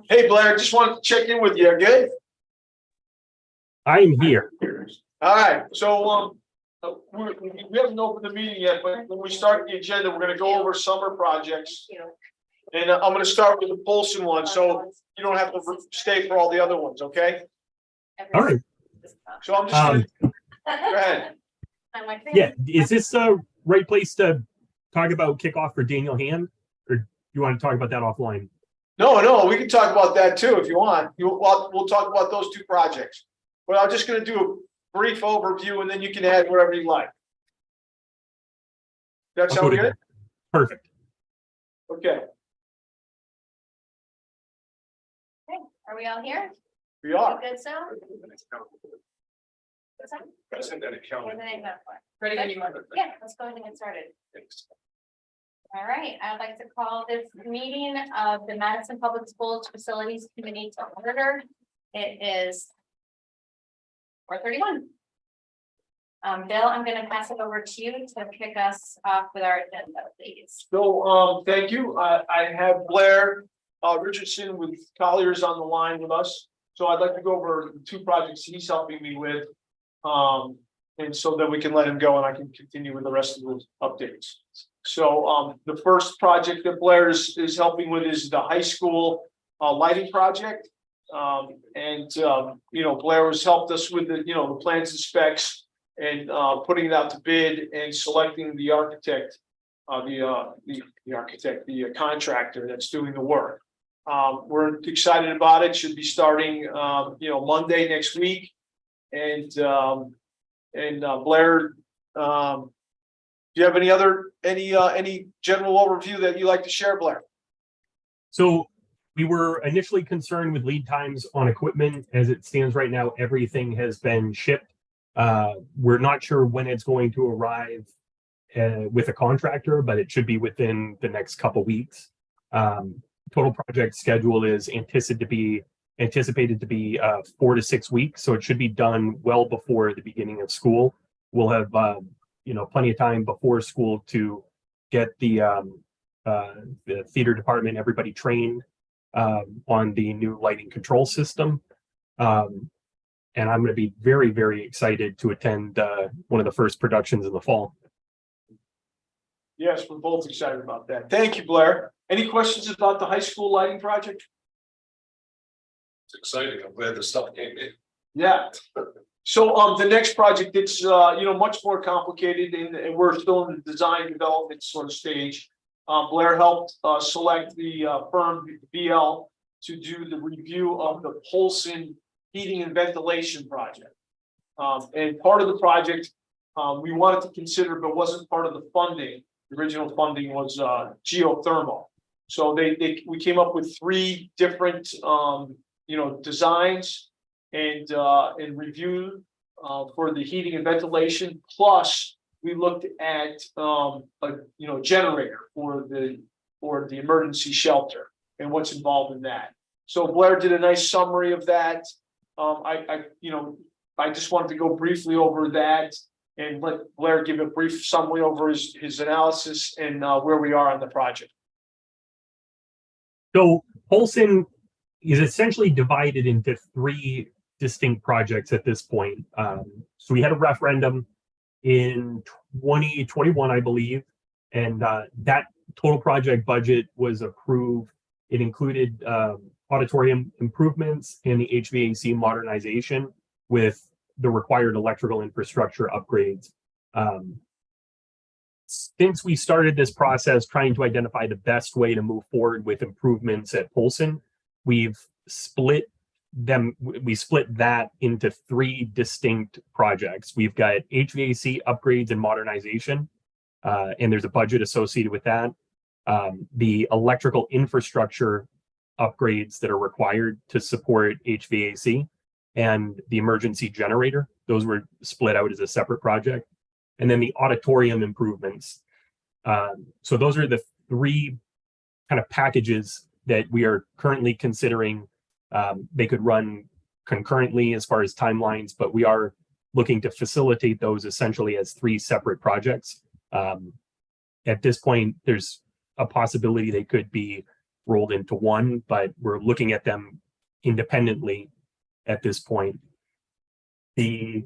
Hey Blair, just wanted to check in with you. Good? I'm here. All right, so we haven't opened the meeting yet, but when we start the agenda, we're gonna go over summer projects. And I'm gonna start with the Polson one, so you don't have to stay for all the other ones, okay? All right. So I'm just gonna, go ahead. Yeah. Is this the right place to talk about kickoff for Daniel Hand? Or you want to talk about that offline? No, we can talk about that too if you want. We'll talk about those two projects. But I'm just gonna do a brief overview and then you can add wherever you like. That I'll go sound to good? that. Perfect. Okay, Are we all here? we are. Good sound? Good sound? What's the name of it? Ready when you are. Yeah, let's go ahead and get started. All right, I'd like to call this meeting of the Madison Public Schools Facilities Committee to order. It is 4:31. Bill, I'm gonna pass it over to you to kick us off with our agenda, please. So, thank you. I have Blair Richardson with Colliers on the line with us. So I'd like to go over the two projects he's helping me with. And so that we can let him go and I can continue with the rest of the updates. So, the first project that Blair is helping with is the high school lighting project. Blair has helped us with the plans and specs and putting it out to bid and selecting the architect, the contractor that's doing the work. We're excited about it. Should be starting Monday next week. And Blair, do you have any general overview that you'd like to share, Blair? So we were initially concerned with lead times on equipment. As it stands right now, everything has been shipped. We're not sure when it's going to arrive with a contractor, but it should be within the next couple weeks. Total project schedule is anticipated to be 4 to 6 weeks, so it should be done well before the beginning of school. We'll have plenty of time before school to get the theater department, everybody trained on the new lighting control system. And I'm going to be very, very excited to attend one of the first productions in the fall. Yes, we're both excited about that. Thank you, Blair. Any questions about the high school lighting project? It's exciting. I'm glad the stuff came in. Yeah. So the next project, it's much more complicated and we're still in the design development sort of stage. Blair helped select the firm BL to do the review of the Polson heating and ventilation project. And part of the project we wanted to consider, but wasn't part of the funding. The original funding was geothermal. So we came up with 3 different designs and review for the heating and ventilation. Plus, we looked at a generator for the emergency shelter and what's involved in that. So Blair did a nice summary of that. I just wanted to go briefly over that and let Blair give a brief summary over his analysis and where we are on the project. So Polson is essentially divided into 3 distinct projects at this point. So we had a referendum in 2021, I believe, and that total project budget was approved. It included auditorium improvements and the HVAC modernization with the required electrical infrastructure upgrades. Since we started this process trying to identify the best way to move forward with improvements at Polson, we've split that into 3 distinct projects. We've got HVAC upgrades and modernization, and there's a budget associated with that. The electrical infrastructure upgrades that are required to support HVAC and the emergency generator, those were split out as a separate project. And then the auditorium improvements. So those are the 3 kind of packages that we are currently considering. They could run concurrently as far as timelines, but we are looking to facilitate those essentially as 3 separate projects. At this point, there's a possibility they could be rolled into one, but we're looking at them independently at this point. The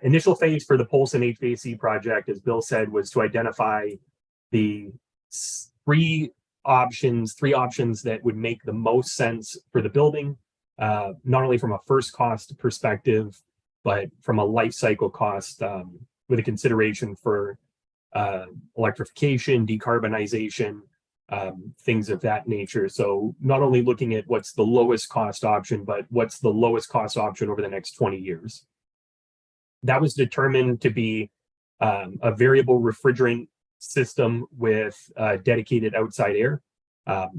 initial phase for the Polson HVAC project, as Bill said, was to identify the three options that would make the most sense for the building, not only from a first cost perspective, but from a life cycle cost, with a consideration for electrification, decarbonization, things of that nature. So not only looking at what's the lowest cost option, but what's the lowest cost option over the next 20 years. That was determined to be a variable refrigerant system with dedicated outside air.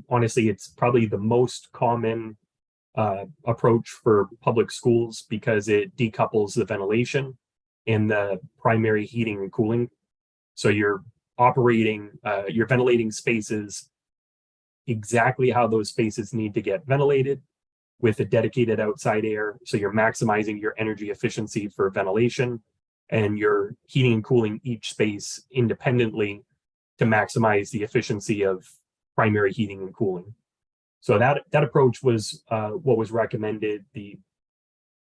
Honestly, it's probably the most common approach for public schools because it decouples the ventilation and the primary heating and cooling. So you're ventilating spaces exactly how those spaces need to get ventilated with a dedicated outside air. So you're maximizing your energy efficiency for ventilation, and you're heating and cooling each space independently to maximize the efficiency of primary heating and cooling. So that approach was what was recommended. The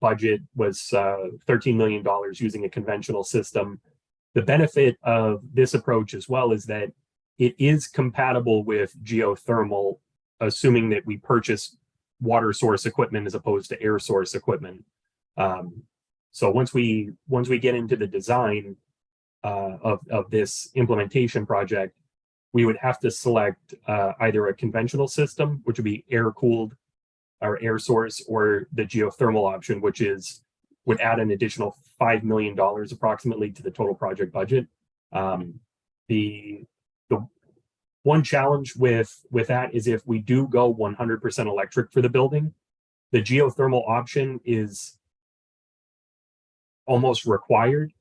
budget was $13 million using a conventional system. The benefit of this approach as well is that it is compatible with geothermal, assuming that we purchase water source equipment as opposed to air source equipment. So once we get into the design of this implementation project, we would have to select either a conventional system, which would be air cooled or air source, or the geothermal option, which would add an additional $5 million approximately to the total project budget. The one challenge with that is if we do go 100% electric for the building, the geothermal option is almost required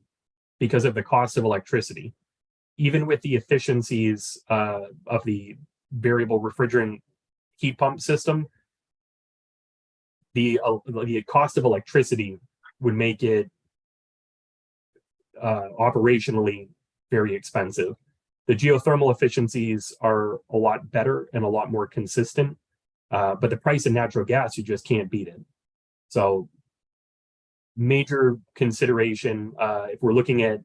because of the cost of electricity. Even with the efficiencies of the variable refrigerant heat pump system, the cost of electricity would make it operationally very expensive. The geothermal efficiencies are a lot better and a lot more consistent, but the price of natural gas, you just can't beat it. So major consideration, if we're looking at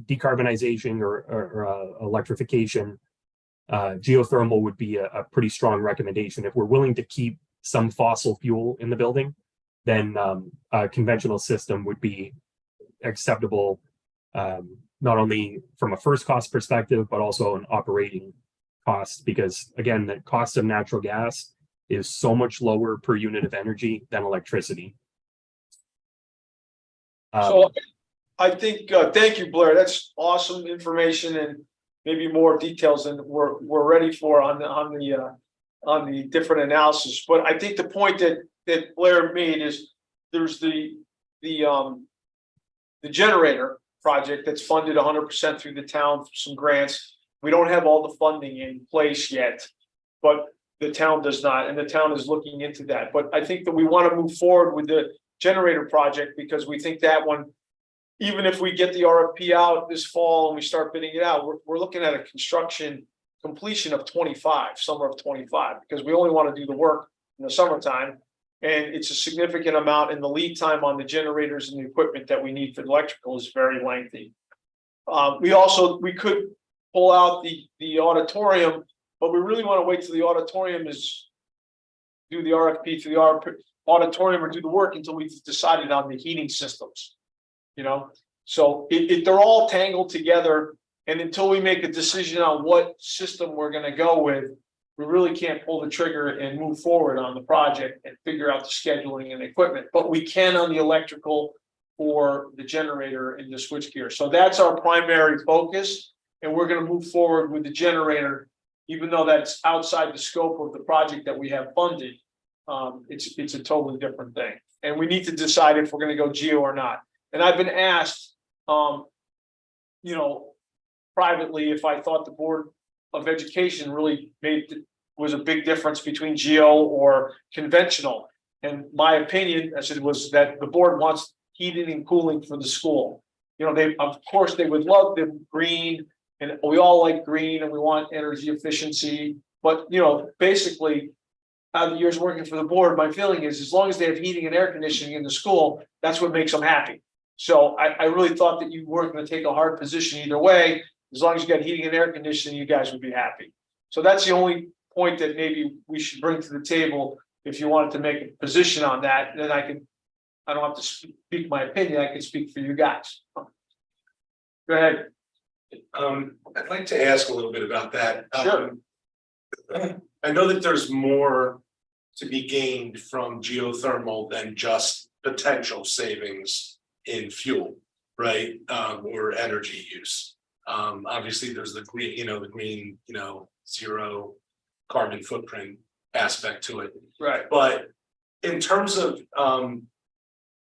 decarbonization or electrification, geothermal would be a pretty strong recommendation. If we're willing to keep some fossil fuel in the building, then a conventional system would be acceptable, not only from a first cost perspective, but also an operating cost, because again, the cost of natural gas is so much lower per unit of energy than electricity. So I think, thank you, Blair. That's awesome information and maybe more details than we're ready for on the different analysis. But I think the point that Blair made is there's the generator project that's funded 100% through the town for some grants. We don't have all the funding in place yet, but the town does not, and the town is looking into that. But I think that we want to move forward with the generator project because we think that one, even if we get the RFP out this fall and we start bidding it out, we're looking at a construction completion of 25, summer of 25, because we only want to do the work in the summertime. And it's a significant amount, and the lead time on the generators and the equipment that we need for the electrical is very lengthy. We could pull out the auditorium, but we really want to wait till the auditorium do the RFP through the auditorium or do the work until we've decided on the heating systems. So they're all tangled together, and until we make a decision on what system we're going to go with, we really can't pull the trigger and move forward on the project and figure out the scheduling and equipment. But we can on the electrical for the generator and the switchgear. So that's our primary focus, and we're going to move forward with the generator, even though that's outside the scope of the project that we have funded. It's a totally different thing, and we need to decide if we're going to go geo or not. And I've been asked, privately, if I thought the Board of Education really was a big difference between geo or conventional. And my opinion, as it was, that the board wants heating and cooling for the school. Of course they would love the green, and we all like green, and we want energy efficiency But, basically, out of the years working for the board, my feeling is as long as they have heating and air conditioning in the school, that's what makes them happy. So I really thought that you weren't gonna take a hard position either way. As long as you got heating and air conditioning, you guys would be happy. So that's the only point that maybe we should bring to the table. If you wanted to make a position on that, then I don't have to speak my opinion, I can speak for you guys. Go ahead. I'd like to ask a little bit about that. Sure. I know that there's more to be gained from geothermal than just potential savings in fuel, right? Or energy use. Obviously, there's the green, zero carbon footprint aspect to it. Right. But in terms of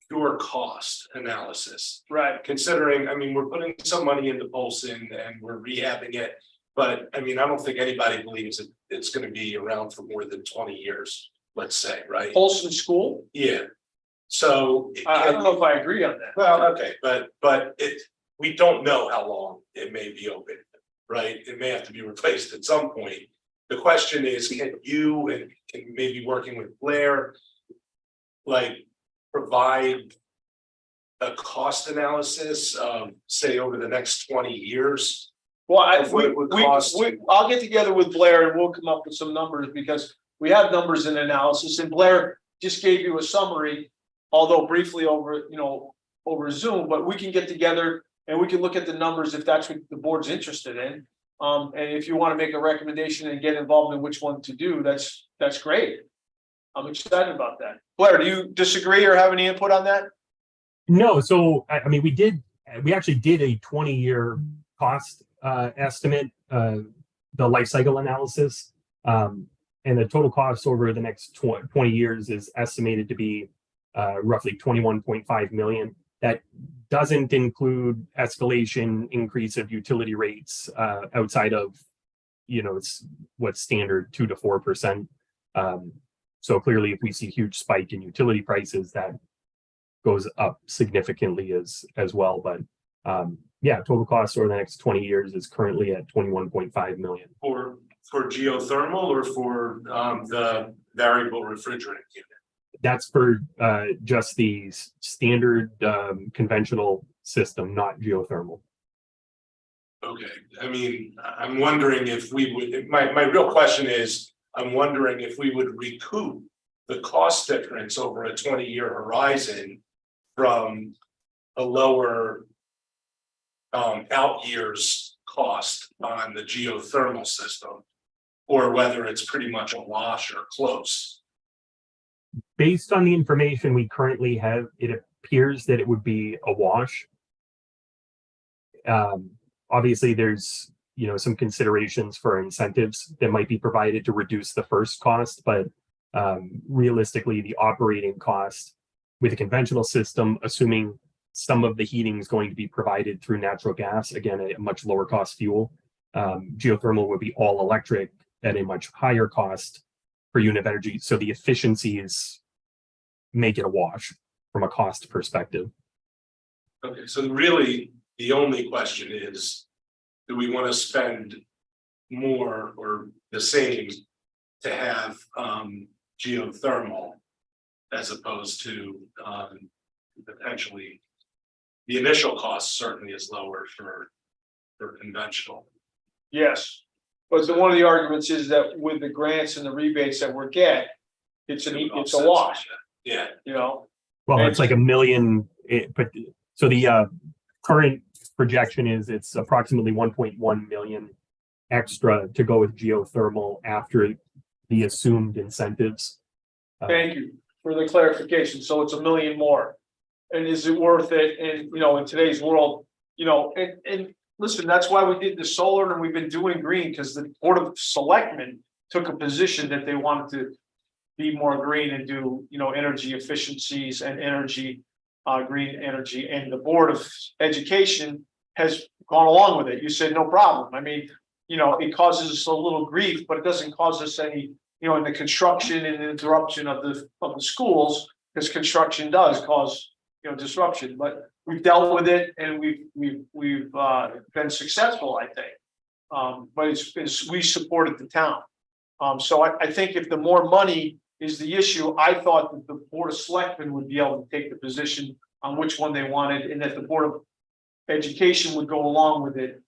pure cost analysis, Right. considering, we're putting some money into Polson and we're rehabbing it. But I don't think anybody believes that it's gonna be around for more than 20 years, let's say, right? Polson School, Yeah. So. I don't know if I agree on that. Well, okay, but we don't know how long it may be open, right? It may have to be replaced at some point. The question is, can you and maybe working with Blair, like, provide a cost analysis of, say, over the next 20 years? Well, Of what it would cost. I'll get together with Blair and we'll come up with some numbers because we have numbers and analysis and Blair just gave you a summary. Although briefly over Zoom, but we can get together and we can look at the numbers if that's what the board's interested in. And if you want to make a recommendation and get involved in which one to do, that's great. I'm excited about that. Blair, do you disagree or have any input on that? No, so we actually did a 20-year cost estimate, the life cycle analysis, and the total cost over the next 20 years is estimated to be roughly 21.5 million. That doesn't include escalation, increase of utility rates outside of, it's what's standard 2 to 4%. So clearly, if we see a huge spike in utility prices, that goes up significantly as well. But total cost over the next 20 years is currently at 21.5 million. For geothermal or for the variable refrigerant unit? That's for just the standard conventional system, not geothermal. Okay, I'm wondering if we would, my real question is, I'm wondering if we would recoup the cost difference over a 20-year horizon from a lower out years cost on the geothermal system, or whether it's pretty much a wash or close. Based on the information we currently have, it appears that it would be a wash. Obviously, there's some considerations for incentives that might be provided to reduce the first cost, but realistically, the operating cost with a conventional system, assuming some of the heating is going to be provided through natural gas, again, a much lower cost fuel. Geothermal would be all electric at a much higher cost per unit of energy. So the efficiencies make it a wash from a cost perspective. Okay, so really, the only question is, do we want to spend more or the same to have geothermal as opposed to potentially the initial cost certainly is lower for conventional. Yes, but one of the arguments is that with the grants and the rebates that we're getting, it's a wash, Yeah. Well, it's like $1 million, but so the current projection is it's approximately 1.1 million extra to go with geothermal after the assumed incentives. Thank you for the clarification. So it's $1 million more. And is it worth it? And in today's world, and listen, that's why we did the solar and we've been doing green, because the Board of Selectmen took a position that they wanted to be more green and do, energy efficiencies and green energy. And the Board of Education has gone along with it. You said, no problem. It causes us a little grief, but it doesn't cause us any, in the construction and interruption of the schools, because construction does cause, disruption, but we've dealt with it and we've been successful, I think. But we supported the town. So I think if the more money is the issue, I thought that the Board of Selectmen would be able to take the position on which one they wanted, and that the Board of Education would go along with it.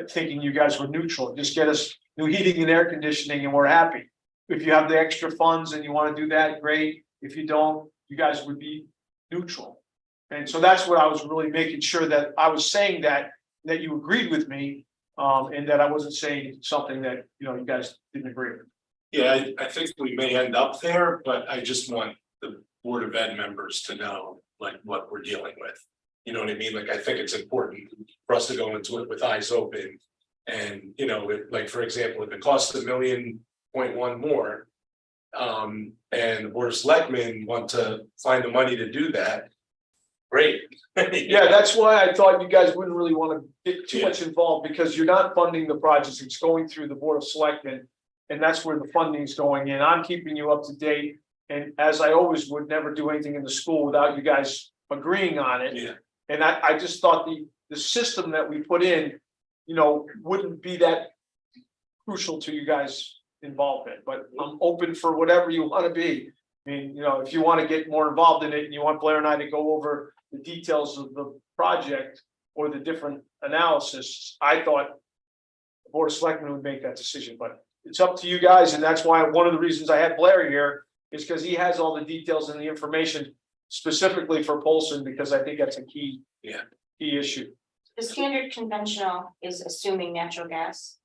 Thinking you guys were neutral, just get us new heating and air conditioning and we're happy. If you have the extra funds and you want to do that, great. If you don't, you guys would be neutral. And so that's what I was really making sure that I was saying that you agreed with me. And that I wasn't saying something that, you guys didn't agree with. Yeah, I think we may end up there, but I just want the Board of Ed members to know like what we're dealing with. You know what I mean? Like, I think it's important for us to go into it with eyes open. And, like, for example, if it costs $1.1 million more. And the Board of Selectmen want to find the money to do that. Great. Yeah, that's why I thought you guys wouldn't really want to get too much involved, because you're not funding the projects, it's going through the Board of Selectmen. And that's where the funding is going in. I'm keeping you up to date. And as I always would, never do anything in the school without you guys agreeing on it. Yeah. And I just thought the system that we put in, wouldn't be that crucial to you guys' involvement, but I'm open for whatever you want to be. I mean, if you want to get more involved in it and you want Blair and I to go over the details of the project or the different analysis, I thought the Board of Selectmen would make that decision, but it's up to you guys. And that's why one of the reasons I had Blair here is because he has all the details and the information specifically for Polson, because I think that's a key issue. The standard conventional is assuming natural gas.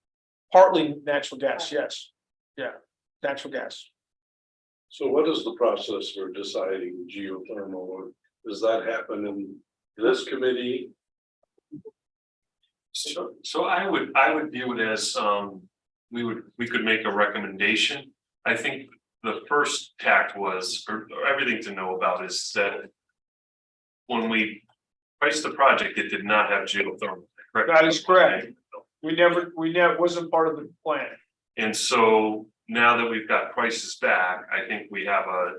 Partly natural gas, yes. Yeah, natural gas. So what is the process for deciding geothermal? Or does that happen in this committee? So I would view it as, we could make a recommendation. I think the first tact was, or everything to know about is that when we priced the project, it did not have geothermal. Correct? That is correct. We never, wasn't part of the plan. And so now that we've got prices back, I think we have a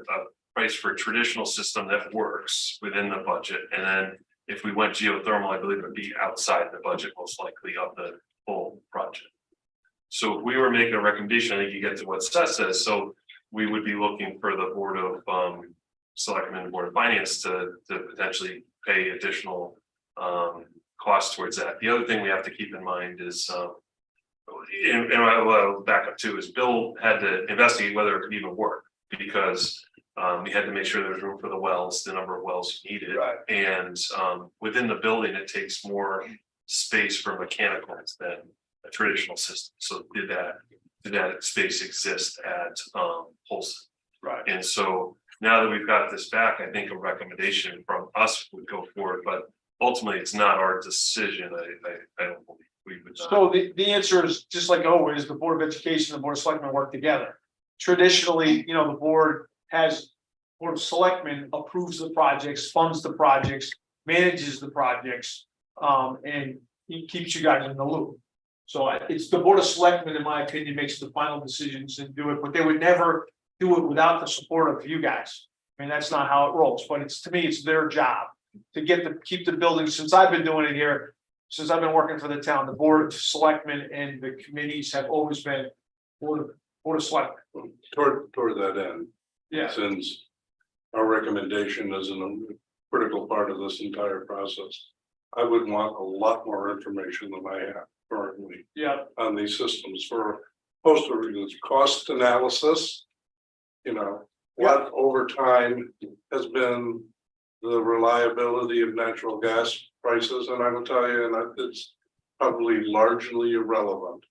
price for a traditional system that works within the budget. And then if we went geothermal, I believe it would be outside the budget, most likely of the full project. So if we were making a recommendation, I think you get to what Seth says. So we would be looking for the Board of Selectmen, Board of Finance to potentially pay additional costs towards that. The other thing we have to keep in mind is, and I'll back up too, is Bill had to investigate whether it could even work, because we had to make sure there was room for the wells, the number of wells needed. Right. And within the building, it takes more space for mechanicals than a traditional system. So did that space exist at Polson? Right. And so now that we've got this back, I think a recommendation from us would go forward, but ultimately it's not our decision. I don't believe we would. So the answer is just like always, the Board of Education and the Board of Selectmen work together. Traditionally, the Board of Selectmen approves the projects, funds the projects, manages the projects, and he keeps you guys in the loop. So it's the Board of Selectmen, in my opinion, makes the final decisions and do it, but they would never do it without the support of you guys. I mean, that's not how it rolls, but to me, it's their job to keep the building. Since I've been doing it here, since I've been working for the town, the Board of Selectmen and the committees have always been Board of Selectmen. Toward that end, Yeah, since our recommendation is a critical part of this entire process, I would want a lot more information than I have currently yeah, on these systems for most of it, cost analysis. What over time has been the reliability of natural gas prices, and I will tell you, and it's probably largely irrelevant.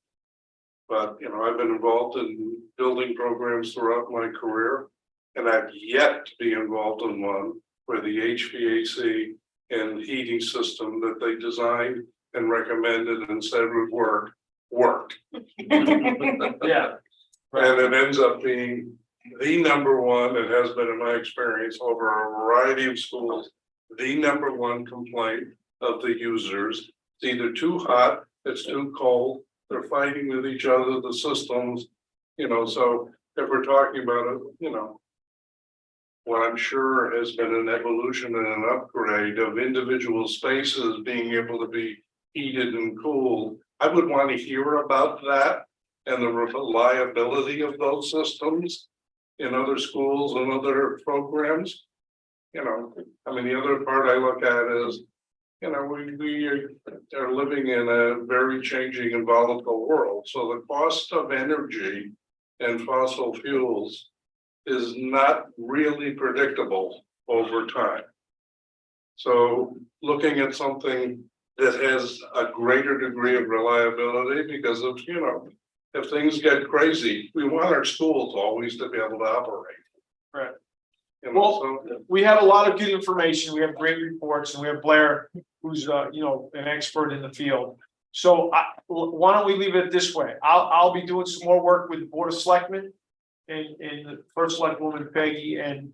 But I've been involved in building programs throughout my career, and I've yet to be involved in one where the HVAC and heating system that they designed and recommended and said would worked. yeah. And it ends up being the number one, it has been in my experience over a variety of schools, the number one complaint of the users. It's either too hot, it's too cold, they're fighting with each other, the systems, so if we're talking about it, what I'm sure has been an evolution and an upgrade of individual spaces being able to be heated and cooled. I would want to hear about that and the reliability of those systems in other schools and other programs. You know, I mean, the other part I look at is, you know, we are living in a very changing and volatile world. So the cost of energy and fossil fuels is not really predictable over time. So looking at something that has a greater degree of reliability, because of, you know, if things get crazy, we want our schools always to be able to operate. Right. You know, Well, so, we have a lot of good information. We have great reports, and we have Blair, who's you know, an expert in the field. So why don't we leave it this way? I'll be doing some more work with the Board of Selectmen and the first select woman Peggy, and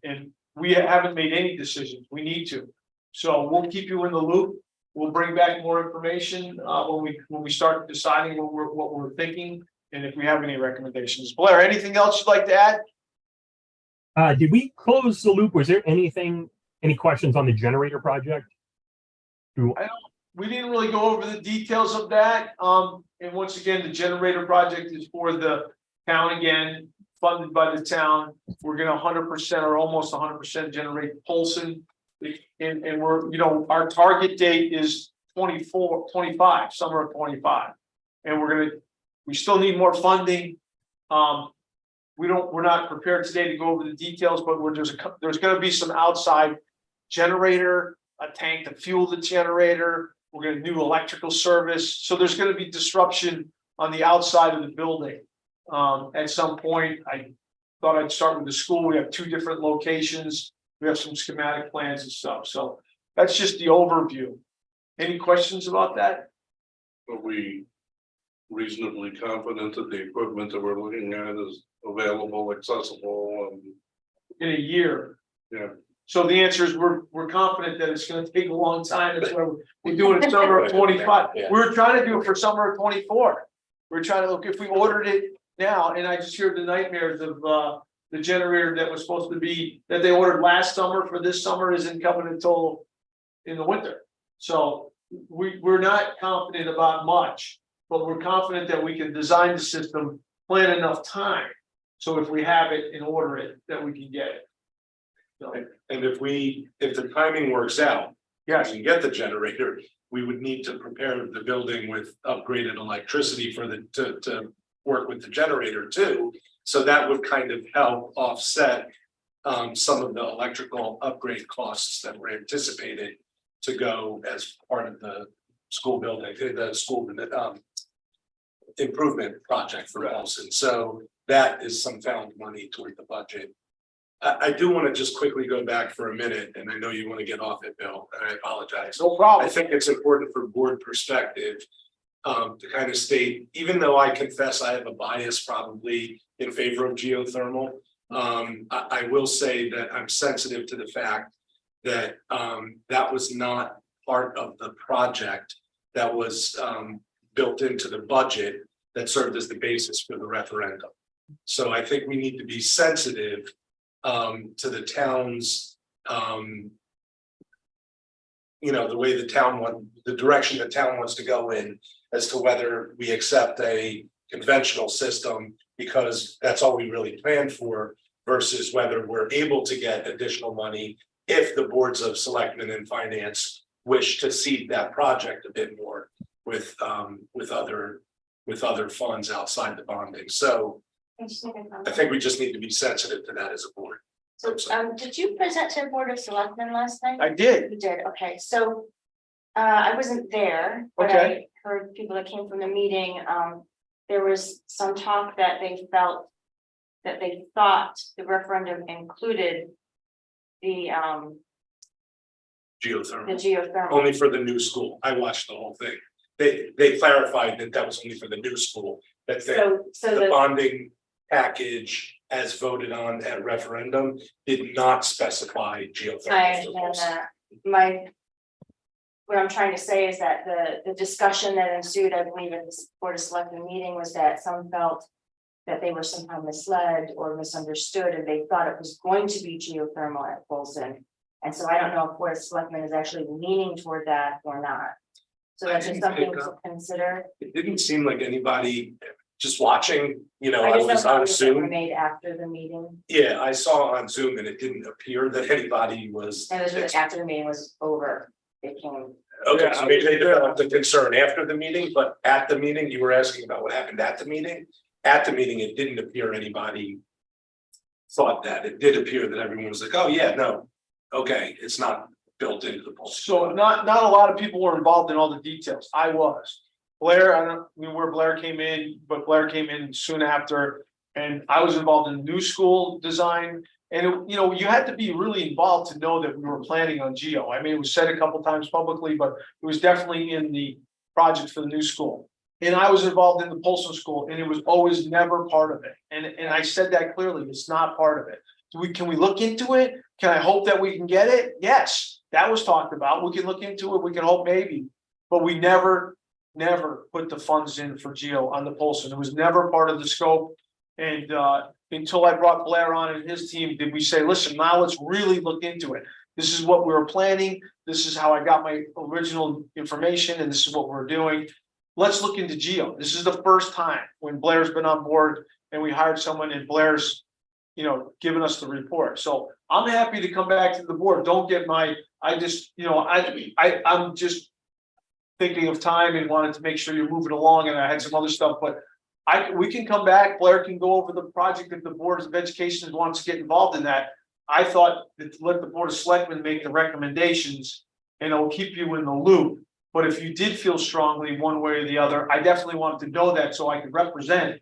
we haven't made any decisions. We need to. So we'll keep you in the loop. We'll bring back more information when we start deciding what we're thinking, and if we have any recommendations. Blair, anything else you'd like to add? Did we close the loop? Was there any questions on the generator project? We didn't really go over the details of that. And once again, the generator project is for the town again, funded by the town. We're gonna 100% or almost 100% generate Polson. And we're, you know, our target date is 25, summer of 25. And we still need more funding. We're not prepared today to go over the details, but there's gonna be some outside generator, a tank to fuel the generator. We're gonna do electrical service. So there's gonna be disruption on the outside of the building. At some point, I thought I'd start with the school. We have 2 different locations. We have some schematic plans and stuff. So that's just the overview. Any questions about that? are we reasonably confident that the equipment that we're looking at is available, accessible, and, In a year? yeah. So the answer is we're confident that it's gonna take a long time. That's why we're doing it summer of 25. Yeah. We were trying to do it for summer of 24. We're trying to look, if we ordered it now, and I just hear the nightmares of the generator that was supposed to be, that they ordered last summer for this summer isn't coming until in the winter. So we're not confident about much, but we're confident that we can design the system, plan enough time. So if we have it and order it, that we can get it. So, And if the timing works out, yes, and get the generator, we would need to prepare the building with upgraded electricity to work with the generator too. So that would kind of help offset some of the electrical upgrade costs that were anticipated to go as part of the school building, the school improvement project for Wilson. So that is some found money toward the budget. I do want to just quickly go back for a minute, and I know you want to get off it, Bill, and I apologize. no I problem. think it's important for board perspective to kind of state, even though I confess I have a bias probably in favor of geothermal, I will say that I'm sensitive to the fact that that was not part of the project that was built into the budget that served as the basis for the referendum. So I think we need to be sensitive to the town's the way the direction the town wants to go in as to whether we accept a conventional system because that's all we really planned for versus whether we're able to get additional money if the boards of selectmen and finance wish to seed that project a bit more with other funds outside the bonding. So I think we just need to be sensitive to that as a board. So, did you present to the Board of Selectmen last night? I did. You did, okay, so, I wasn't there, but Okay. I heard people that came from the meeting, there was some talk that they thought the referendum included the Geothermal, geothermal. only for the new school. I watched the whole thing. They clarified that was only for the new school, that So the the, bonding package as voted on at referendum did not specify geothermal. I understand that, what I'm trying to say is that the discussion that ensued, I believe, at the Board of Selectmen meeting was that some felt that they were somehow misled or misunderstood, and they thought it was going to be geothermal at Polson. And so I don't know if Board of Selectmen is actually leaning toward that or not. So that's just something to consider. It didn't seem like anybody, just watching, you know, I I just know was on copies that were Zoom. made after the meeting, Yeah, I saw on Zoom and it didn't appear that anybody was. and it was really after the meeting was over, it came. Okay, so maybe they developed the concern after the meeting, but at the meeting, you were asking about what happened at the meeting. At the meeting, it didn't appear anybody thought that. It did appear that everyone was like, oh, yeah, no, okay, it's not built into the policy. So not a lot of people were involved in all the details. I was. Blair, I don't know where Blair came in, but Blair came in soon after. And I was involved in new school design. And, you know, you had to be really involved to know that we were planning on Geo. I mean, it was said a couple times publicly, but it was definitely in the project for the new school. And I was involved in the Polson School, and it was always never part of it. And I said that clearly, it's not part of it. Can we look into it? Can I hope that we can get it? Yes, that was talked about. We can look into it. We can hope maybe. But we never put the funds in for Geo on the Polson. It was never part of the scope. And until I brought Blair on and his team, did we say, listen, now let's really look into it. This is what we were planning. This is how I got my original information, and this is what we're doing. Let's look into Geo. This is the first time when Blair's been on board and we hired someone and Blair's, you know, giving us the report. So I'm happy to come back to the board. Don't get I'm just thinking of time and wanted to make sure you're moving along, and I had some other stuff, but we can come back. Blair can go over the project if the Board of Education wants to get involved in that. I thought that let the Board of Selectmen make the recommendations and it'll keep you in the loop. But if you did feel strongly one way or the other, I definitely wanted to know that so I could represent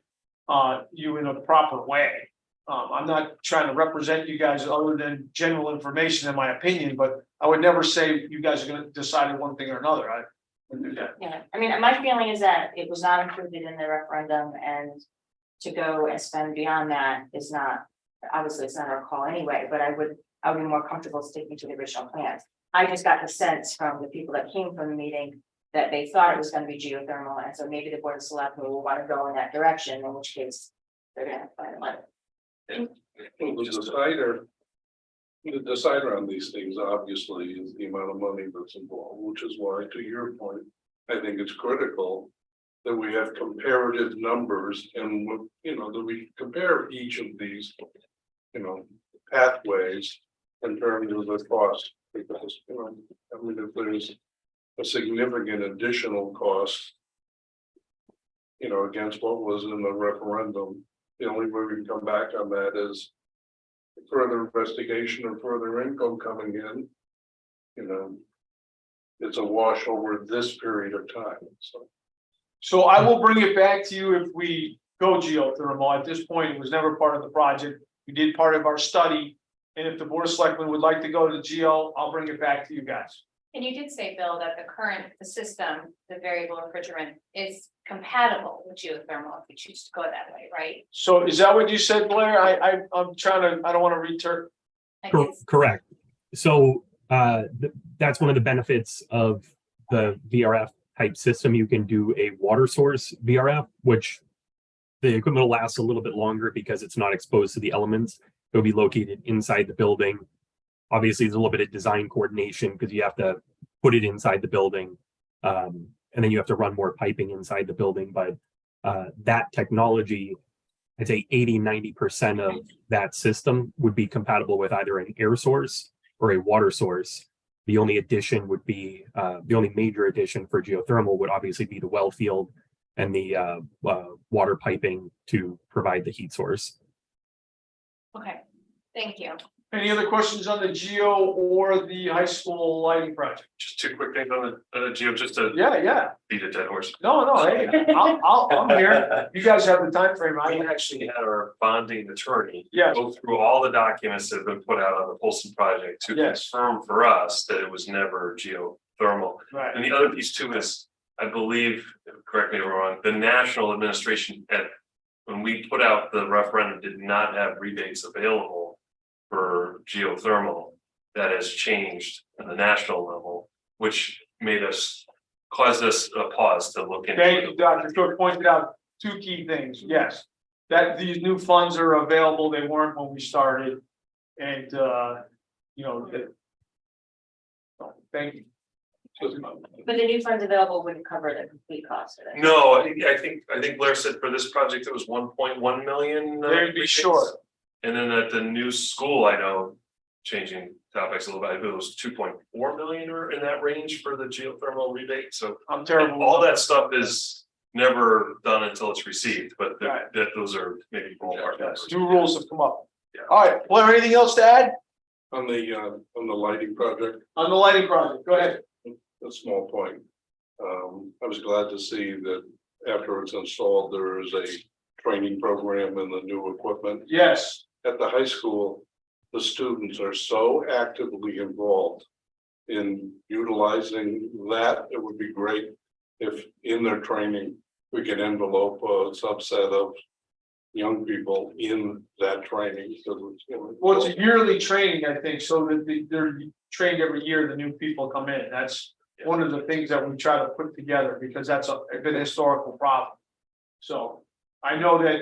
you in a proper way. I'm not trying to represent you guys other than general information in my opinion, but I would never say you guys are gonna decide one thing or another. I wouldn't do that. Yeah, I mean, my feeling is that it was not included in the referendum, and to go and spend beyond that is not, obviously, it's not our call anyway, but I would be more comfortable sticking to the original plans. I just got the sense from the people that came from the meeting that they thought it was gonna be geothermal, and so maybe the Board of Selectmen will want to go in that direction, in which case they're gonna have to find money. The decider on these things obviously is the amount of money that's involved, which is why, to your point, I think it's critical that we have comparative numbers and, you know, that we compare each of these, you know, pathways in terms of the cost. Because, you know, I mean, if there's a significant additional cost, you know, against what was in the referendum, the only way we can come back on that is further investigation or further income coming in. You know, it's a wash over this period of time, so. So I will bring it back to you if we go geothermal. At this point, it was never part of the project. We did part of our study. And if the Board of Selectmen would like to go to the geo, I'll bring it back to you guys. And you did say, Bill, that the system, the variable refrigerant is compatible with geothermal if you choose to go that way, right? So is that what you said, Blair? I'm trying to, I don't want to return. Like it's- Correct. So that's one of the benefits of the VRF type system. You can do a water source VRF, which the equipment will last a little bit longer because it's not exposed to the elements. It'll be located inside the building. Obviously, there's a little bit of design coordination because you have to put it inside the building. And then you have to run more piping inside the building. But that technology, I'd say 80–90% of that system would be compatible with either an air source or a water source. The only addition would be, the only major addition for geothermal would obviously be the well field and the water piping to provide the heat source. Okay, thank you. Any other questions on the geo or the high school lighting project? Just two quick things on the geo, just to Yeah. beat a dead horse. No, hey, I'm here. You guys have the time frame. We actually had our bonding attorney Yes, go through all the documents that have been put out on the Polson project to Yes. confirm for us that it was never geothermal. right. And the other piece too is, I believe, correct me if I'm wrong, the national administration when we put out the referendum did not have rebates available for geothermal. That has changed at the national level, which caused us a pause to look into. Thank you, Dr. Cook pointed out two key things. Yes, that these new funds are available. They weren't when we started. And, you know, so, thank you. But the new funds available wouldn't cover the complete cost of it. No, I think Blair said for this project, it was 1.1 million. They'd be short. And then at the new school, I know, changing topics a little bit, I believe it was 2.4 million or in that range for the geothermal rebate, so. I'm terrible. All that stuff is never done until it's received, but Right. that those are maybe ballpark numbers. New rules have come up. Yeah. All right, Blair, anything else to add On the lighting project, on the lighting project? Go ahead. a small point. I was glad to see that after it's installed, there is a training program in the new equipment. Yes, At the high school, the students are so actively involved in utilizing that. It would be great if in their training, we could envelope a subset of young people in that training. So it's, you know, well, it's a yearly training, I think, so that they're trained every year, the new people come in. That's one of the things that we try to put together, because that's a good historical problem. So I know that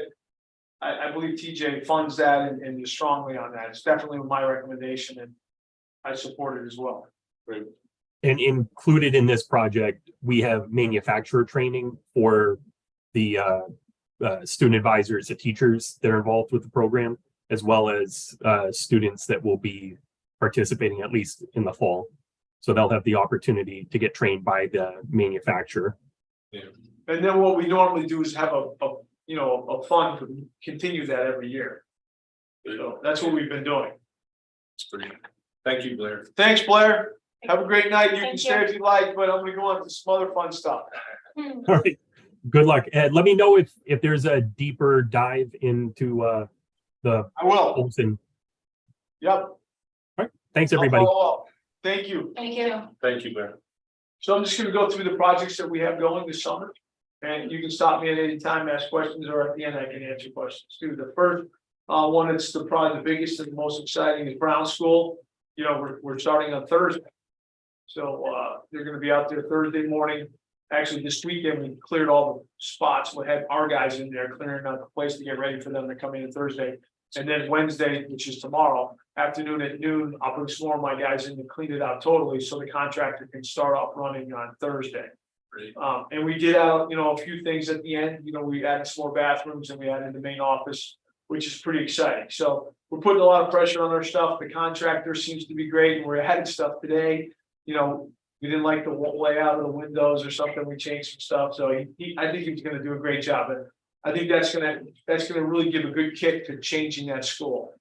I believe TJ funds that and is strongly on that. It's definitely my recommendation, and I support it as well. And included in this project, we have manufacturer training for the student advisors, the teachers that are involved with the program, as well as students that will be participating at least in the fall. So they'll have the opportunity to get trained by the manufacturer. And then what we normally do is have a fund to continue that every year. So that's what we've been doing. It's pretty. Thank you, Blair. Thanks, Blair. Have a great night. You can Thank stay you. if you like, but I'm gonna go on to some other fun stuff. All right. Good luck. Ed, let me know if there's a deeper dive into the I will. Olson. Yep. Thanks, I'll everybody. follow up. Thank you. Thank you. Thank you, Blair. So I'm just gonna go through the projects that we have going this summer. And you can stop me at any time, ask questions, or at the end I can answer questions too. The first one that's probably the biggest and the most exciting is Brown School. You know, we're starting on Thursday. So they're gonna be out there Thursday morning. Actually, this weekend, we cleared all the spots. We had our guys in there clearing out the place to get ready for them to come in Thursday. And then Wednesday, which is tomorrow, afternoon at noon, I'll bring some more of my guys in to clean it out totally, so the contractor can start off running on Thursday. Great. And we did out, a few things at the end, we added some more bathrooms and we added the main office, which is pretty exciting. So we're putting a lot of pressure on our stuff. The contractor seems to be great, and we're adding stuff today. We didn't like the layout of the windows or something. We changed some stuff. So I think he's gonna do a great job. And I think that's gonna really give a good kick to changing that school.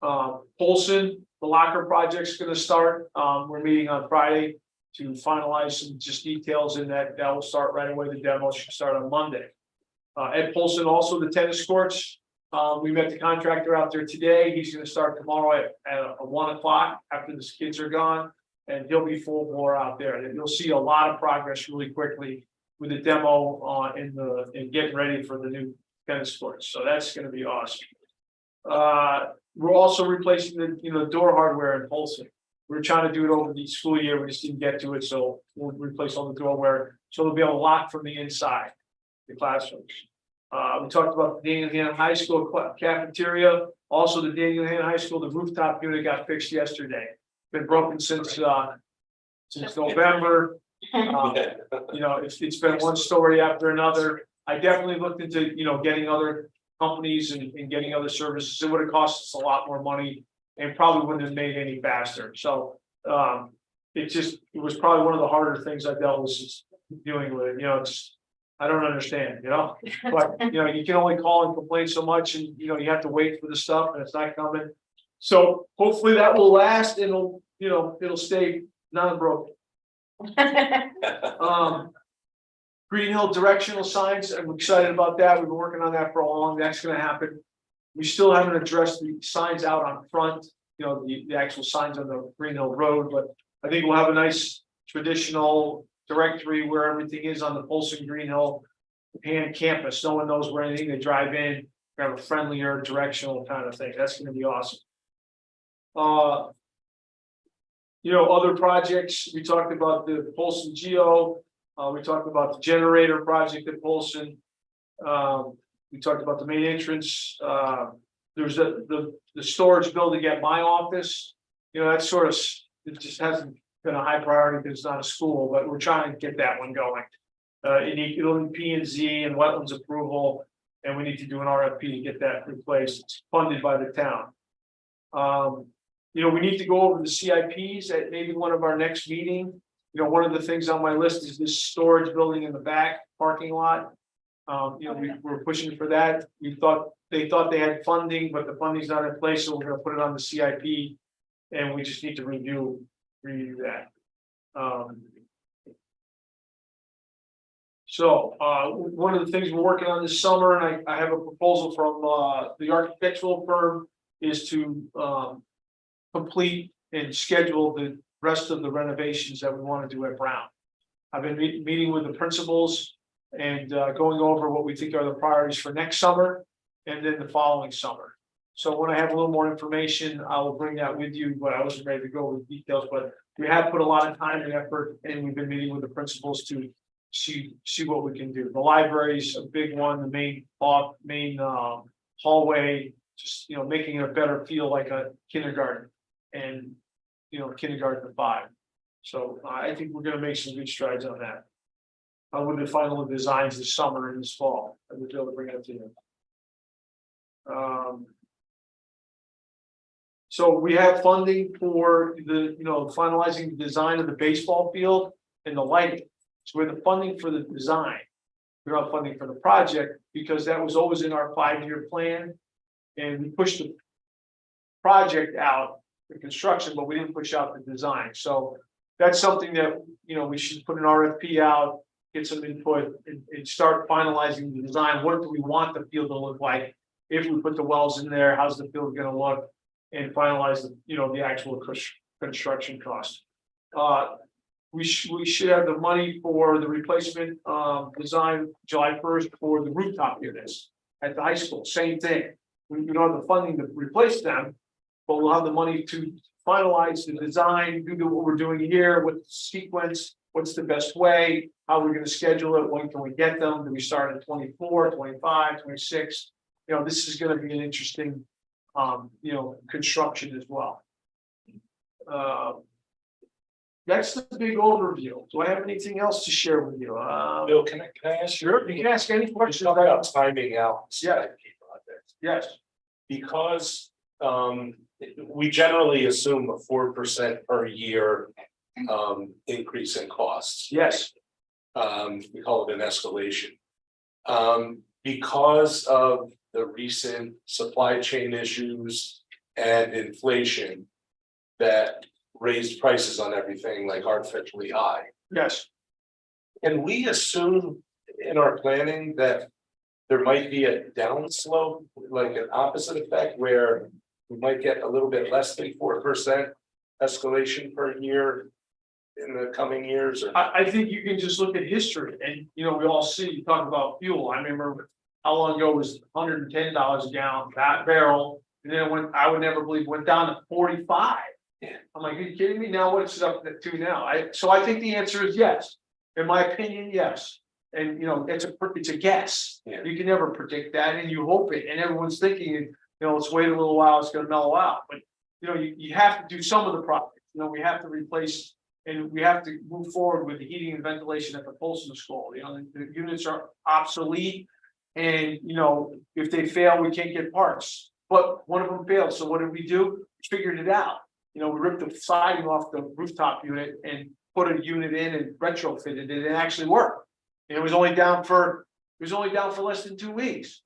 Polson, the locker project's gonna start. We're meeting on Friday to finalize some just details in that. That will start right away. The demo should start on Monday. Ed Polson, also the tennis courts. We met the contractor out there today. He's gonna start tomorrow at 1 o'clock after the kids are gone. And he'll be full bore out there. And you'll see a lot of progress really quickly with the demo in getting ready for the new tennis courts. So that's gonna be awesome. We're also replacing the door hardware in Polson. We're trying to do it over the school year. We just didn't get to it, so we'll replace all the doorware. So they'll be able to lock from the inside, the classrooms. We talked about the Daniel Hanna High School cafeteria. Also, the Daniel Hanna High School, the rooftop unit got fixed yesterday. Been broken since November. It's been one story after another. I definitely looked into, getting other companies and getting other services. It would have cost us a lot more money and probably wouldn't have made any faster. So it was probably one of the harder things I dealt with is dealing with it. I don't understand, but you can only call and complain so much, and you have to wait for the stuff and it's not coming. So hopefully that will last and it'll stay non-broken. Green Hill directional signs, I'm excited about that. We've been working on that for a long, that's gonna happen. We still haven't addressed the signs out on front, the actual signs on the Green Hill Road, but I think we'll have a nice traditional directory where everything is on the Polson Green Hill and campus. No one knows where anything, they drive in, have a friendlier directional kind of thing. That's gonna be awesome. Other projects, we talked about the Polson Geo, we talked about the generator project at Polson. We talked about the main entrance, there's the storage building at my office. That's it just hasn't been a high priority because it's not a school, but we're trying to get that one going. It'll need P and Z and wetlands approval, and we need to do an RFP to get that replaced. It's funded by the town. We need to go over the CIPs at maybe one of our next meeting. One of the things on my list is this storage building in the back parking lot. We're pushing for that. They thought they had funding, but the funding's not in place, so we're gonna put it on the CIP. And we just need to review that. One of the things we're working on this summer, and I have a proposal from the architectural firm, is to complete and schedule the rest of the renovations that we want to do at Brown. I've been meeting with the principals and going over what we think are the priorities for next summer and then the following summer. So when I have a little more information, I will bring that with you, but I wasn't ready to go with details, but we have put a lot of time and effort, and we've been meeting with the principals to see what we can do. The library is a big one, the main hallway, just, making it a better feel like a kindergarten and, kindergarten to 5. So I think we're gonna make some good strides on that. With the final designs this summer and this fall, I would be able to bring it to you. So we have funding for the, finalizing the design of the baseball field and the lighting. So we have the funding for the design. We're not funding for the project because that was always in our 5-year plan. And we pushed the project out, the construction, but we didn't push out the design. So that's something that, we should put an RFP out, get some input and start finalizing the design. What do we want the field to look like? If we put the wells in there, how's the field gonna look? And finalize the actual construction cost. We should have the money for the replacement design July 1st for the rooftop units at the high school. Same thing. We don't have the funding to replace them, but we'll have the money to finalize the design, do what we're doing here, what sequence, what's the best way, how we're going to schedule it, when can we get them? Do we start at 24, 25, 26? This is going to be an interesting construction as well. That's the big overview. Do I have anything else to share with you? Bill, can I ask you? Sure, you can ask any Just questions. talk about timing out. Yeah. Project. Yes, Because we generally assume a 4% per year increase in costs. yes, We call it an escalation. Because of the recent supply chain issues and inflation that raised prices on everything like artificially high. yes. And we assume in our planning that there might be a downslope, like an opposite effect where we might get a little bit less than 4% escalation per year in the coming years. Or I think you can just look at history and, we all see, you talk about fuel. I remember how long ago it was $110 a gallon, that barrel. And then it went, I would never believe, went down to 45. Yeah. I'm like, are you kidding me? Now what's it up to now? So I think the answer is yes. In my opinion, yes. And, it's a guess. Yeah. You can never predict that and you hope it. And everyone's thinking, let's wait a little while, it's gonna mellow out. But, you have to do some of the projects. We have to replace and we have to move forward with the heating and ventilation at the Polson School. The units are obsolete. And, if they fail, we can't get parts. But one of them failed. So what did we do? We figured it out. We ripped the siding off the rooftop unit and put a unit in and retrofitted it. It actually worked. And it was only down for less than 2 weeks.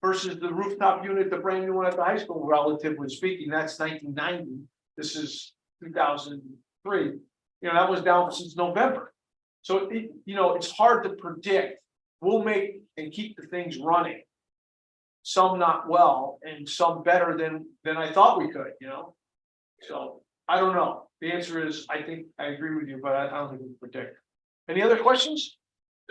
Versus the rooftop unit, the brand new one at the high school, relatively speaking, that's 1990. This is 2003. That was down since November. So it's hard to predict. We'll make and keep the things running. Some not well and some better than I thought we could, So I don't know. The answer is, I think I agree with you, but I don't think we can predict. Any other questions?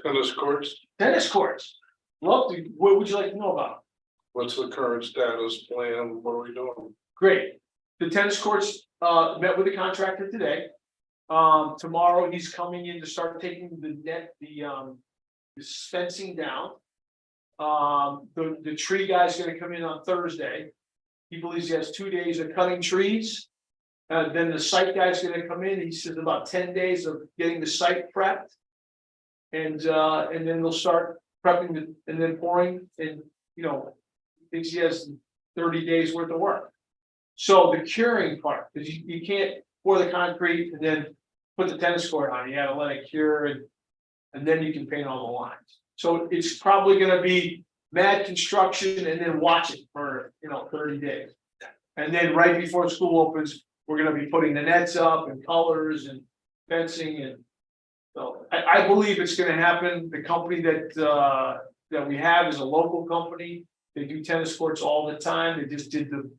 Tennis courts, Tennis courts. Love to. What would you like to know about? what's the current status plan? What are we doing? Great. The tennis courts met with the contractor today. Tomorrow he's coming in to start taking the fencing down. The tree guy's gonna come in on Thursday. He believes he has 2 days of cutting trees. Then the site guy's gonna come in, he says about 10 days of getting the site prepped. And then they'll start prepping and then pouring, and, you know, thinks he has 30 days worth of work. So the curing part, because you can't pour the concrete and then put the tennis court on, you gotta let it cure and then you can paint all the lines. So it's probably gonna be mad construction and then watch it for, 30 days. And then right before school opens, we're gonna be putting the nets up and colors and fencing and. So I believe it's gonna happen. The company that we have is a local company. They do tennis courts all the time. They just did the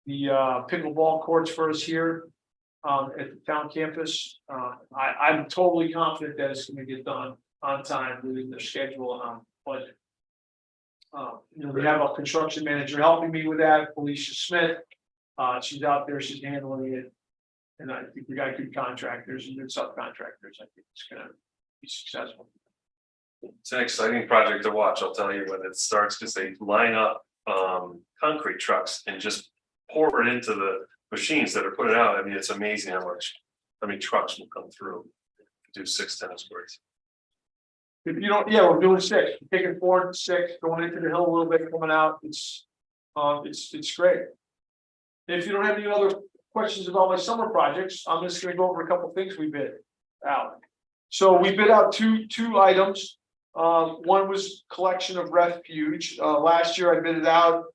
pickleball courts for us here at the town campus. I'm totally confident that it's gonna get done on time within the schedule and on budget. We have a construction manager helping me with that, Felicia Smith. She's out there, she's handling it. And I think we got good contractors and good subcontractors. I think it's gonna be successful. It's an exciting project to watch, I'll tell you, when it starts, because they line up concrete trucks and just pour it into the machines that are putting out. I mean, it's amazing how many trucks will come through to do 6 tennis courts. If you don't, yeah, we're doing 6, we're taking 4 to 6, going into the hill a little bit, coming out. It's great. If you don't have any other questions about my summer projects, I'm just gonna go over a couple things we bid out. So we bid out two items. One was collection of refuge. Last year I bid it out.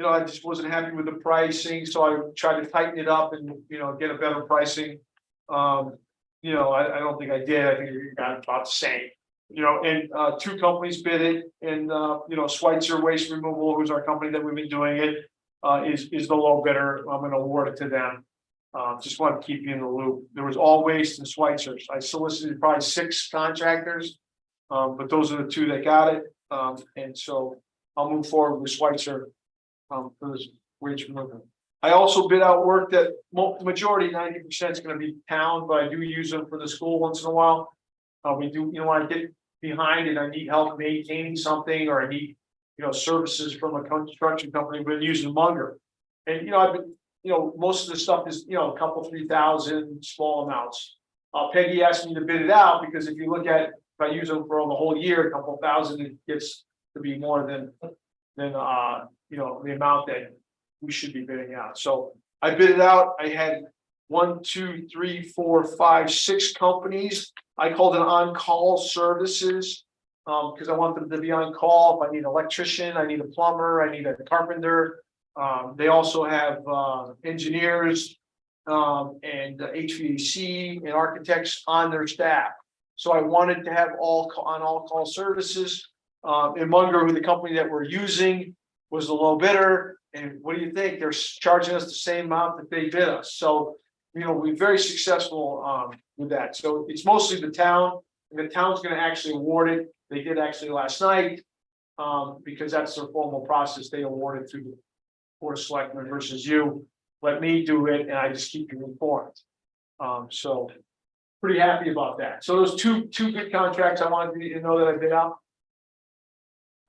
I just wasn't happy with the pricing, so I tried to tighten it up and, get a better pricing. I don't think I did. I think we got about the same. And 2 companies bid it, and Schweitzer Waste Removal, who's our company that we've been doing it, is the low bidder. I'm gonna award it to them. Just want to keep you in the loop. There was All Waste and Schweitzer's. I solicited probably 6 contractors, but those are the 2 that got it. And so I'll move forward with Schweitzer for this waste removal. I also bid out work that majority, 90% is going to be town, but I do use them for the school once in a while. We do, when I get behind and I need help maintaining something, or I need, services from a construction company, but using Munger. And, I've been, most of the stuff is, a couple, 3,000 small amounts. Peggy asked me to bid it out because if you look at, if I use them for the whole year, a couple thousand, it gets to be more than the amount that we should be bidding out. So I bid it out. I had 1, 2, 3, 4, 5, 6 companies. I called it on-call services because I want them to be on call. If I need an electrician, I need a plumber, I need a carpenter. They also have engineers and HVAC and architects on their staff. So I wanted to have all-call services. And Munger, who the company that we're using, was the low bidder. And what do you think? They're charging us the same amount that they bid us. So, we're very successful with that. So it's mostly the town, and the town's going to actually award it. They did actually last night because that's their formal process. They awarded through the Board of Selectmen versus you. Let me do it, and I just keep you informed. So pretty happy about that. So those two good contracts I wanted you to know that I bid out.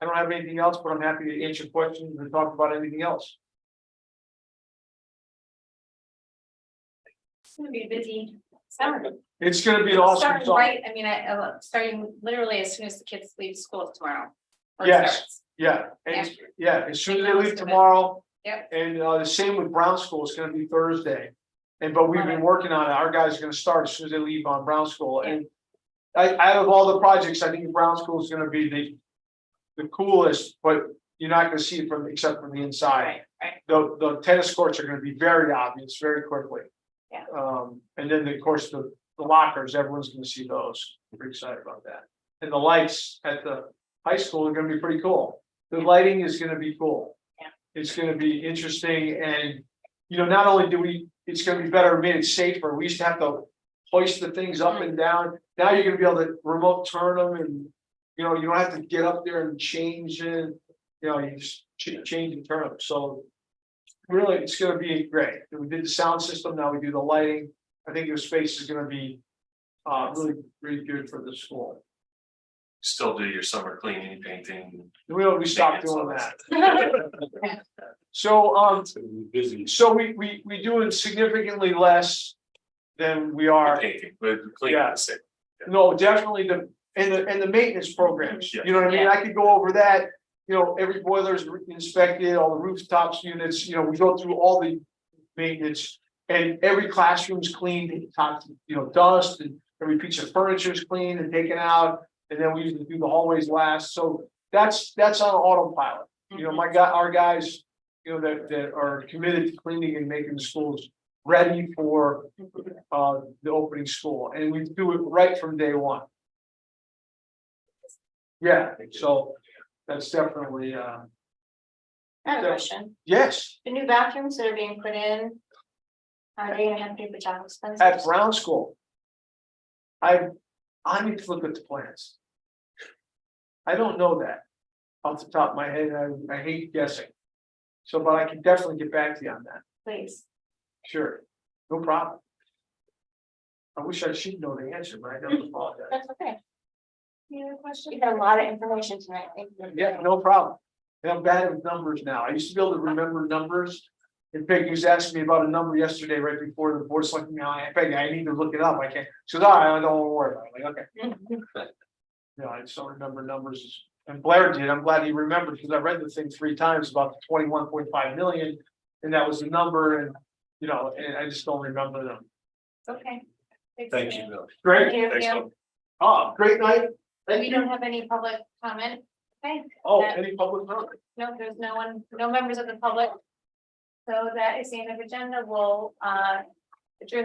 I don't have anything else, but I'm happy to answer questions and talk about anything else. It's gonna be a busy summer. It's going to be an awesome Starting summer. right, I mean, starting literally as soon as the kids leave school tomorrow. or it Yes. starts. Yeah, and Yeah. yeah, as soon as they leave tomorrow. Yep. And the same with Brown School, it's gonna be Thursday. But we've been working on it. Our guys are gonna start as soon as they leave on Brown School. And out of all the projects, I think Brown School is gonna be the coolest, but you're not gonna see it except from the inside. Right. The tennis courts are gonna be very obvious very quickly. Yeah. And then of course the lockers, everyone's gonna see those. We're excited about that. And the lights at the high school are gonna be pretty cool. The lighting is gonna be cool. Yeah. It's gonna be interesting and, not only it's gonna be better, made it safer. We used to have to hoist the things up and down. Now you're gonna be able to remote turn them and, you don't have to get up there and change it. You just change and turn them. So really, it's gonna be great. We did the sound system, now we do the lighting. I think the space is gonna be really, really good for the school. still do your summer cleaning, painting. We stopped maintenance, all doing that. stuff. So, It's gonna be busy. so we doing significantly less than we are. Painting, but cleaning, Yeah. the same. No, definitely and the maintenance programs, Yeah. you know what I mean? I could go over that, every boiler's inspected, all the rooftops units, we go through all the maintenance. And every classroom's cleaned, top, dust and every piece of furniture is cleaned and taken out. And then we usually do the hallways last, so that's on autopilot. Our guys, that are committed to cleaning and making the schools ready for the opening school, and we do it right from day one. Yeah, so that's definitely, I have a question. yes, The new bathrooms that are being put in, are they gonna have paper towel dispensers? at Brown School. I need to look at the plans. I don't know that off the top of my head, I hate guessing. So, but I can definitely get back to you on that, Please. sure, no problem. I wish I should know the answer, but I don't apologize. That's okay. Any other questions? You got a lot of information tonight. Thank you. Yeah, no problem. And I'm bad with numbers now. I used to be able to remember numbers. And Peggy was asking me about a number yesterday, right before the board selected me. Peggy, I need to look it up. I can't. She goes, all right, I don't worry about it. I'm like, okay. I just don't remember numbers. And Blair did. I'm glad he remembered because I read the thing 3 times about the 21.5 million. And that was the number and, and I just don't remember them. Okay. Thank you, Bill. Great. Thank Thanks, you. Bill. Oh, great night. We don't have any public comment. Okay, Oh, any public comment? no, there's no one, no members of the public. So that is the end of the agenda. We'll adjourn